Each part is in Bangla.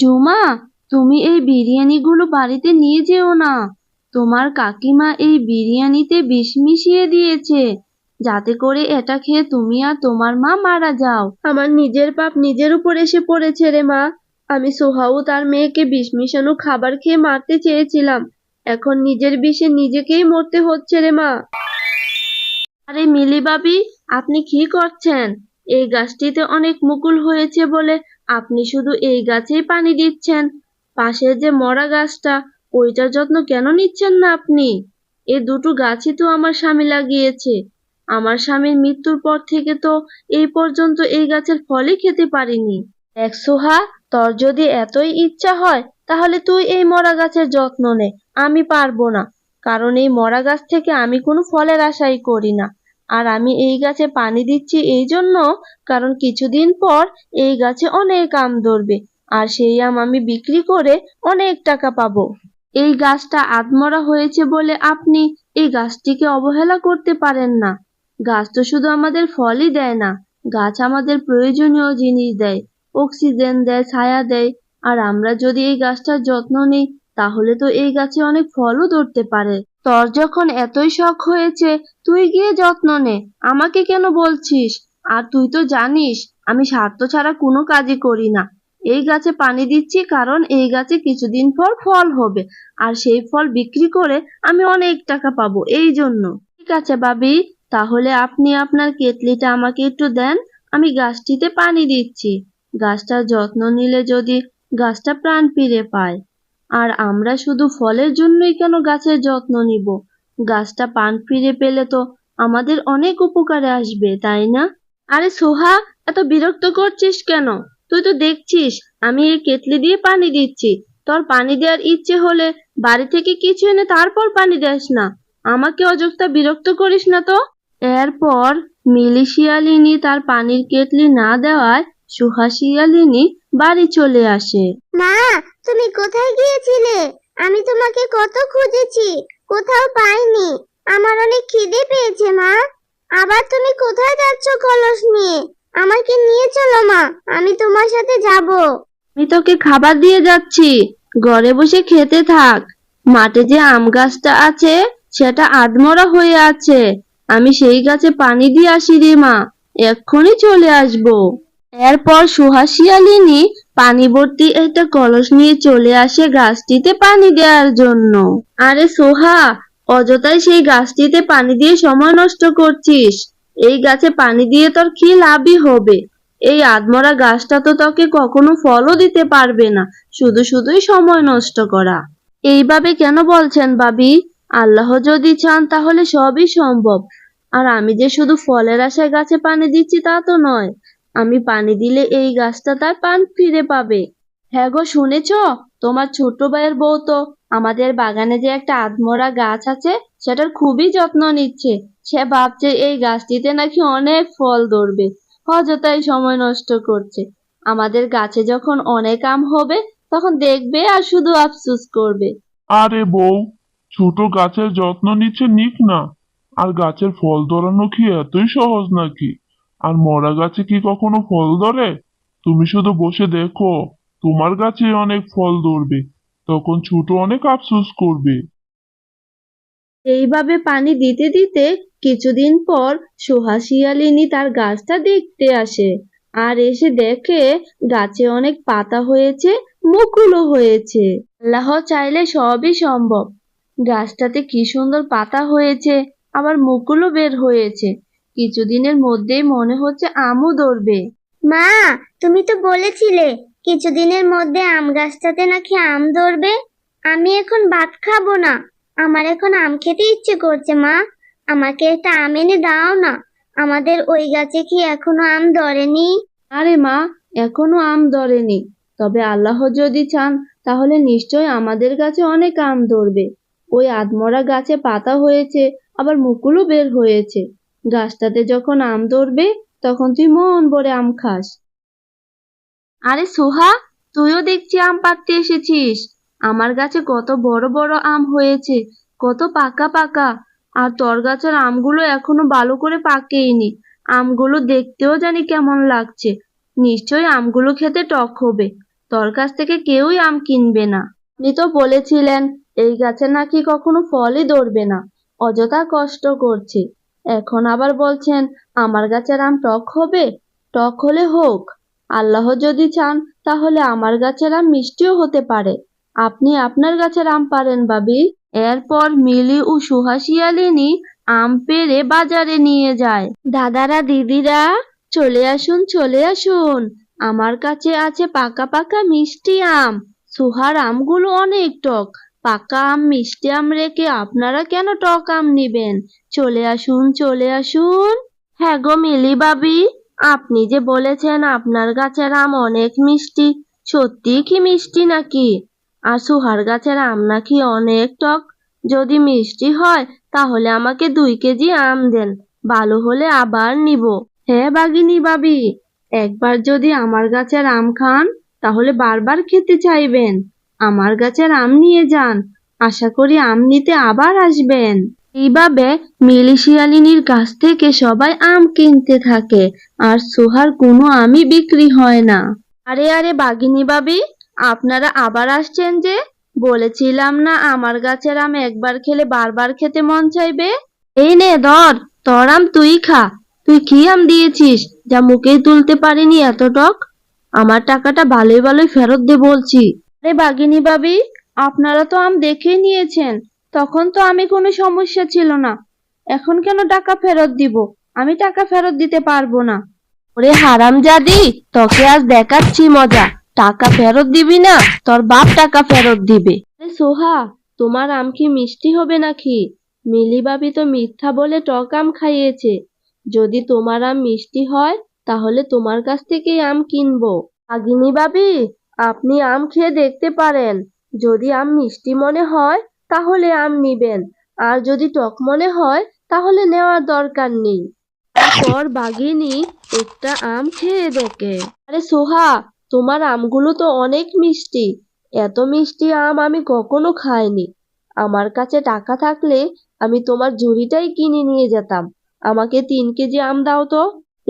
জুমা, তুমি এই বিরিয়ানিগুলো বাড়িতে নিয়ে যেও না। তোমার কাকিমা এই বিরিয়ানিতে বিষ মিশিয়ে দিয়েছে, যাতে করে এটা খেয়ে তুমি আর তোমার মা মারা যাও। আমার নিজের পাপ নিজের উপর এসে পড়েছে রে মা। আমি সোহা ও তার মেয়েকে বিষ মিশানো খাবার খেয়ে মারতে চেয়েছিলাম, এখন নিজের বিষে নিজেকেই মরতে হচ্ছে রে মা। আরে মিলি ভাবি, আপনি কি করছেন? এই গাছটিতে অনেক মুকুল হয়েছে বলে আপনি শুধু এই গাছেই পানি দিচ্ছেন। পাশের যে মরা গাছটা, ওইটার যত্ন কেন নিচ্ছেন না আপনি? এই দুটো গাছই তো আমার স্বামী লাগিয়েছে। আমার স্বামীর মৃত্যুর পর থেকে তো এই পর্যন্ত এই গাছের ফলই খেতে পারিনি। দেখ সোহা, তোর যদি এতই ইচ্ছা হয় তাহলে তুই এই মরা গাছের যত্ন নে। আমি পারবো না, কারণ এই মরা গাছ থেকে আমি কোনো ফলের আশাই করি না। আর আমি এই গাছে পানি দিচ্ছি এই জন্য, কারণ কিছুদিন পর এই গাছে অনেক আম ধরবে, আর সেই আম আমি বিক্রি করে অনেক টাকা পাবো। এই গাছটা আধমরা হয়েছে বলে আপনি এই গাছটিকে অবহেলা করতে পারেন না। গাছ তো শুধু আমাদের ফলই দেয় না, গাছ আমাদের প্রয়োজনীয় জিনিস দেয়, অক্সিজেন দেয়, ছায়া দেয়। আর আমরা যদি এই গাছটার যত্ন নিই তাহলে তো এই গাছে অনেক ফলও ধরতে পারে। তোর যখন এতই শখ হয়েছে, তুই গিয়ে যত্ন নে, আমাকে কেন বলছিস? আর তুই তো জানিস আমি স্বার্থ ছাড়া কোনো কাজই করি না। এই গাছে পানি দিচ্ছি কারণ এই গাছে কিছুদিন পর ফল হবে, আর সেই ফল বিক্রি করে আমি অনেক টাকা পাবো, এই জন্য। ঠিক আছে ভাবি, তাহলে আপনি আপনার কেটলিটা আমাকে একটু দেন, আমি গাছটিতে পানি দিচ্ছি। গাছটার যত্ন নিলে যদি গাছটা প্রাণ ফিরে পায়। আর আমরা শুধু ফলের জন্যই কেন গাছের যত্ন নিব? গাছটা প্রাণ ফিরে পেলে তো আমাদের অনেক উপকারে আসবে, তাই না? আরে সোহা, এত বিরক্ত করছিস কেন? তুই তো দেখছিস আমি এই কেটলি দিয়ে পানি দিচ্ছি। তোর পানি দেওয়ার ইচ্ছে হলে বাড়ি থেকে কিছু এনে তারপর পানি দেস না। আমাকে অযথা বিরক্ত করিস না তো। এরপর মিলি শিয়ালিনী তার পানির কেটলি না দেওয়ায় সুহা শিয়ালিনী বাড়ি চলে আসে। মা, তুমি কোথায় গিয়েছিলে? আমি তোমাকে কত খুঁজেছি, কোথাও পাইনি। আমার অনেক খিদে পেয়েছে মা। আবার তুমি কোথায় যাচ্ছ কলস নিয়ে? আমাকে নিয়ে চলো মা, আমি তোমার সাথে যাব। আমি তোকে খাবার দিয়ে যাচ্ছি, ঘরে বসে খেতে থাক। মাঠে যে আম গাছটা আছে সেটা আধমরা হয়ে আছে, আমি সেই গাছে পানি দিয়ে আসি রে মা, এক্ষুনি চলে আসবো। এরপর সুহাসিয়ালিনী পানি ভর্তি একটা কলস নিয়ে চলে আসে গাছটিতে পানি দেওয়ার জন্য। আরে সোহা, অযথাই সেই গাছটিতে পানি দিয়ে সময় নষ্ট করছিস। এই গাছে পানি দিয়ে তোর কি লাভই হবে? এই আধমরা গাছটা তো তোকে কখনো ফলও দিতে পারবে না, শুধু শুধুই সময় নষ্ট করা। এইভাবে কেন বলছেন ভাবি? আল্লাহ যদি চান তাহলে সবই সম্ভব। আর আমি যে শুধু ফলের আশায় গাছে পানি দিচ্ছি তা তো নয়, আমি পানি দিলে এই গাছটা তার পান ফিরে পাবে। হ্যাঁ গো, শুনেছ? তোমার ছোট ভাইয়ের বউ তো আমাদের বাগানে যে একটা আধমরা গাছ আছে সেটার খুবই যত্ন নিচ্ছে। সে ভাবছে এই গাছটিতে নাকি অনেক ফল ধরবে, অযথাই সময় নষ্ট করছে। আমাদের গাছে যখন অনেক আম হবে তখন দেখবে আর শুধু আফসোস করবে। আরে বউ, ছোট গাছের যত্ন নিচ্ছে নিক না। আর গাছের ফল ধরানো কি এতই সহজ নাকি? আর মরা গাছে কি কখনো ফল ধরে? তুমি শুধু বসে দেখো, তোমার গাছে অনেক ফল ধরবে, তখন ছোট অনেক আফসোস করবে। এইভাবে পানি দিতে দিতে কিছুদিন পর সুহাসিয়ালিনী তার গাছটা দেখতে আসে, আর এসে দেখে গাছে অনেক পাতা হয়েছে, মুকুলও হয়েছে। আল্লাহ চাইলে সবই সম্ভব। গাছটাতে কি সুন্দর পাতা হয়েছে, আবার মুকুলও বের হয়েছে। কিছুদিনের মধ্যেই মনে হচ্ছে আমও ধরবে। মা, তুমি তো বলেছিলে কিছুদিনের মধ্যে আম গাছটাতে নাকি আম ধরবে। আমি এখন ভাত খাবো না, আমার এখন আম খেতে ইচ্ছে করছে মা। আমাকে একটা আম এনে দাও না। আমাদের ওই গাছে কি এখনো আম ধরেনি? আরে মা, এখনো আম ধরেনি, তবে আল্লাহ যদি চান তাহলে নিশ্চয় আমাদের গাছে অনেক আম ধরবে। ওই আধমরা গাছে পাতা হয়েছে, আবার মুকুলও বের হয়েছে। গাছটাতে যখন আম ধরবে তখন তুই মন ভরে আম খাস। আরে সোহা, তুইও দেখছি আম পাড়তে এসেছিস। আমার গাছে কত বড় বড় আম হয়েছে, কত পাকা পাকা। আর তোর গাছের আমগুলো এখনো ভালো করে পাকেইনি। আমগুলো দেখতেও জানি কেমন লাগছে, নিশ্চয়ই আমগুলো খেতে টক হবে। তোর কাছ থেকে কেউই আম কিনবে না। আপনি তো বলেছিলেন এই গাছে নাকি কখনো ফলই ধরবে না, অযথা কষ্ট করছি। এখন আবার বলছেন আমার গাছের আম টক হবে। টক হলে হোক, আল্লাহ যদি চান তাহলে আমার গাছের আম মিষ্টিও হতে পারে। আপনি আপনার গাছের আম পারেন ভাবি। এরপর মিলি ও সুহাসিয়ালিনী আম পেড়ে বাজারে নিয়ে যায়। দাদারা দিদিরা, চলে আসুন চলে আসুন, আমার কাছে আছে পাকা পাকা মিষ্টি আম। সুহার আমগুলো অনেক টক। পাকা আম মিষ্টি আম রেখে আপনারা কেন টক আম নিবেন? চলে আসুন চলে আসুন। হ্যাঁ গো মিলি ভাবি, আপনি যে বলেছেন আপনার গাছের আম অনেক মিষ্টি, সত্যি কি মিষ্টি নাকি? আর সুহার গাছের আম নাকি অনেক টক। যদি মিষ্টি হয় তাহলে আমাকে 2 কেজি আম দেন, ভালো হলে আবার নিব। হ্যাঁ বাঘিনী ভাবি, একবার যদি আমার গাছের আম খান তাহলে বারবার খেতে চাইবেন। আমার গাছের আম নিয়ে যান, আশা করি আম নিতে আবার আসবেন। এইভাবে মিলি শিয়ালিনীর কাছ থেকে সবাই আম কিনতে থাকে, আর সুহার কোনো আমই বিক্রি হয় না। আরে আরে বাঘিনী ভাবি, আপনারা আবার আসছেন যে? বলেছিলাম না আমার গাছের আম একবার খেলে বারবার খেতে মন চাইবে। এই নে ধর, তোর আম তুই খা। তুই কি আম দিয়েছিস যা মুখেই তুলতে পারিনি এত টক? আমার টাকাটা ভালোই ভালোই ফেরত দে বলছি। আরে বাঘিনী ভাবি, আপনারা তো আম দেখেই নিয়েছেন, তখন তো আমি কোনো সমস্যা ছিল না, এখন কেন টাকা ফেরত দিব? আমি টাকা ফেরত দিতে পারবো না। ওরে হারামজাদি, তোকে আজ দেখাচ্ছি মজা। টাকা ফেরত দিবি না, তোর বাপ টাকা ফেরত দিবে। আরে সোহা, তোমার আম কি মিষ্টি হবে নাকি? মিলি ভাবি তো মিথ্যা বলে টক আম খাইয়েছে। যদি তোমার আম মিষ্টি হয় তাহলে তোমার কাছ থেকেই আম কিনবো। আগিনী ভাবি, আপনি আম খেয়ে দেখতে পারেন। যদি আম মিষ্টি মনে হয় তাহলে আম নিবেন, আর যদি টক মনে হয় তাহলে নেওয়ার দরকার নেই। তারপর বাঘিনী একটা আম খেয়ে দেখে। আরে সোহা, তোমার আমগুলো তো অনেক মিষ্টি। এত মিষ্টি আম আমি কখনো খাইনি। আমার কাছে টাকা থাকলে আমি তোমার ঝুড়িটাই কিনে নিয়ে যেতাম। আমাকে 3 কেজি আম দাও তো।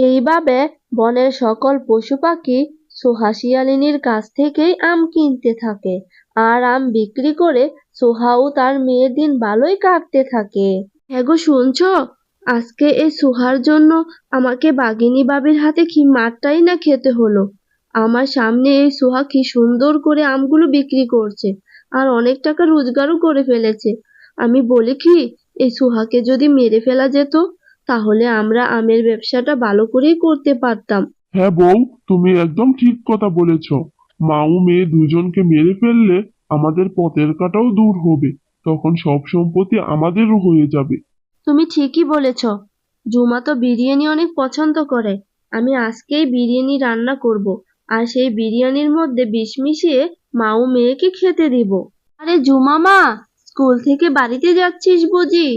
এইভাবে বনের সকল পশু পাখি সোহা শিয়ালিনীর কাছ থেকেই আম কিনতে থাকে, আর আম বিক্রি করে সোহা ও তার মেয়ের দিন ভালোই কাটতে থাকে। হ্যাঁ গো শুনছো, আজকে এই সুহার জন্য আমাকে বাঘিনী বাবির হাতে কি মারটাই না খেতে হলো। আমার সামনে এই সুহা কি সুন্দর করে আমগুলো বিক্রি করছে, আর অনেক টাকা রোজগারও করে ফেলেছে। আমি বলি কি, এই সুহাকে যদি মেরে ফেলা যেত তাহলে আমরা আমের ব্যবসাটা ভালো করেই করতে পারতাম। হ্যাঁ বউ, তুমি একদম ঠিক কথা বলেছ। মা ও মেয়ে দুজনকে মেরে ফেললে আমাদের পথের কাঁটাও দূর হবে, তখন সব সম্পত্তি আমাদেরও হয়ে যাবে। তুমি ঠিকই বলেছ। জুমা তো বিরিয়ানি অনেক পছন্দ করে। আমি আজকেই বিরিয়ানি রান্না করব, আর সেই বিরিয়ানির মধ্যে বিষ মিশিয়ে মা ও মেয়েকে খেতে দিব। আরে জুমা মা, স্কুল থেকে বাড়িতে যাচ্ছিস বুঝি?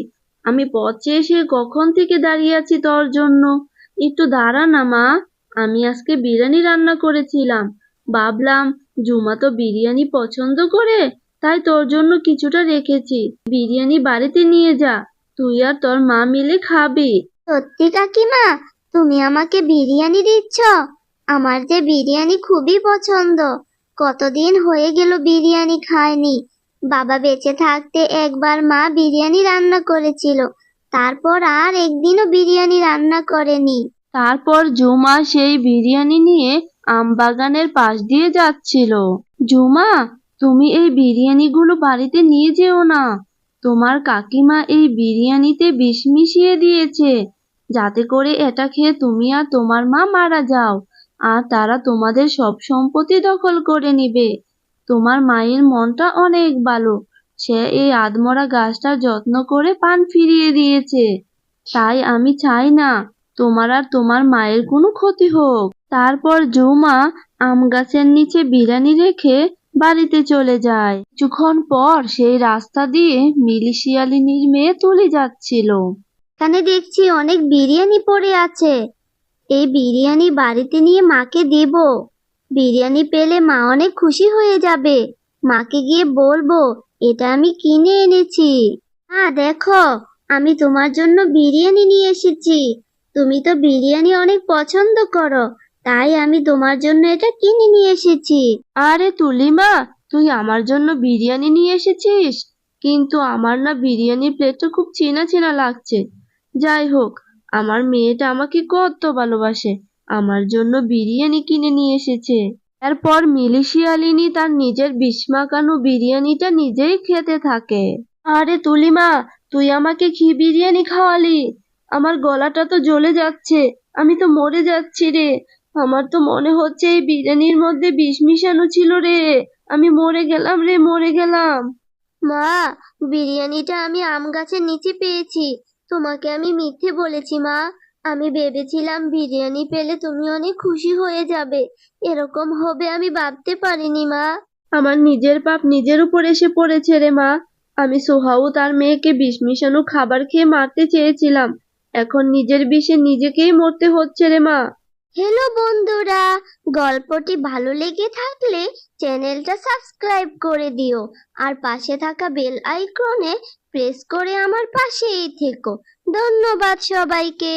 আমি পথে এসে কখন থেকে দাঁড়িয়ে আছি তোর জন্য। একটু দাঁড়া না মা, আমি আজকে বিরিয়ানি রান্না করেছিলাম। ভাবলাম জুমা তো বিরিয়ানি পছন্দ করে, তাই তোর জন্য কিছুটা রেখেছি। বিরিয়ানি বাড়িতে নিয়ে যা, তুই আর তোর মা মিলে খাবি। সত্যি কাকিমা, তুমি আমাকে বিরিয়ানি দিচ্ছ? আমার যে বিরিয়ানি খুবই পছন্দ। কতদিন হয়ে গেল বিরিয়ানি খাইনি। বাবা বেঁচে থাকতে একবার মা বিরিয়ানি রান্না করেছিল, তারপর আর একদিনও বিরিয়ানি রান্না করেনি। তারপর জুমা সেই বিরিয়ানি নিয়ে আমবাগানের পাশ দিয়ে যাচ্ছিল। জুমা, তুমি এই বিরিয়ানিগুলো বাড়িতে নিয়ে যেও না। তোমার কাকিমা এই বিরিয়ানিতে বিষ মিশিয়ে দিয়েছে, যাতে করে এটা খেয়ে তুমি আর তোমার মা মারা যাও, আর তারা তোমাদের সব সম্পত্তি দখল করে নিবে। তোমার মায়ের মনটা অনেক ভালো, সে এই আধমরা গাছটার যত্ন করে পান ফিরিয়ে দিয়েছে। তাই আমি চাই না তোমার আর তোমার মায়ের কোনো ক্ষতি হোক। তারপর জুমা আম গাছের নিচে বিরিয়ানি রেখে বাড়িতে চলে যায়। কিছুক্ষণ পর সেই রাস্তা দিয়ে মিলি শিয়ালিনীর মেয়ে তুলে যাচ্ছিল। এখানে দেখছি অনেক বিরিয়ানি পড়ে আছে। এই বিরিয়ানি বাড়িতে নিয়ে মাকে দিব। বিরিয়ানি পেলে মা অনেক খুশি হয়ে যাবে। মাকে গিয়ে বলবো এটা আমি কিনে এনেছি। দেখো, আমি তোমার জন্য বিরিয়ানি নিয়ে এসেছি। তুমি তো বিরিয়ানি অনেক পছন্দ করো, তাই আমি তোমার জন্য এটা কিনে নিয়ে এসেছি। আরে তুলিমা, তুই আমার জন্য বিরিয়ানি নিয়ে এসেছিস? কিন্তু আমার না বিরিয়ানির প্লেটটা খুব চেনা চেনা লাগছে। যাই হোক, আমার মেয়েটা আমাকে কত ভালোবাসে, আমার জন্য বিরিয়ানি কিনে নিয়ে এসেছে। এরপর মিলি শিয়ালিনী তার নিজের বিস্মাকানু বিরিয়ানিটা নিজেই খেতে থাকে। আরে তুলিমা, তুই আমাকে কি বিরিয়ানি খাওয়ালি? আমার গলাটা তো জ্বলে যাচ্ছে, আমি তো মরে যাচ্ছি রে। আমার তো মনে হচ্ছে এই বিরিয়ানির মধ্যে বিষ মিশানো ছিল রে। আমি মরে গেলাম রে, মরে গেলাম। মা, বিরিয়ানিটা আমি আম গাছের নিচে পেয়েছি। তোমাকে আমি মিথ্যে বলেছি মা। আমি ভেবেছিলাম বিরিয়ানি পেলে তুমি অনেক খুশি হয়ে যাবে। এরকম হবে আমি ভাবতে পারিনি মা। আমার নিজের পাপ নিজের উপর এসে পড়েছে রে মা। আমি সোহাও তার মেয়েকে বিষ মিশানো খাবার খেয়ে মারতে চেয়েছিলাম, এখন নিজের বিষে নিজেকেই মরতে হচ্ছে রে মা। হ্যালো বন্ধুরা, গল্পটি ভালো লেগে থাকলে চ্যানেলটা সাবস্ক্রাইব করে দিও আর পাশে থাকা বেল আইকনে প্রেস করে আমার পাশেই থেকো। ধন্যবাদ সবাইকে।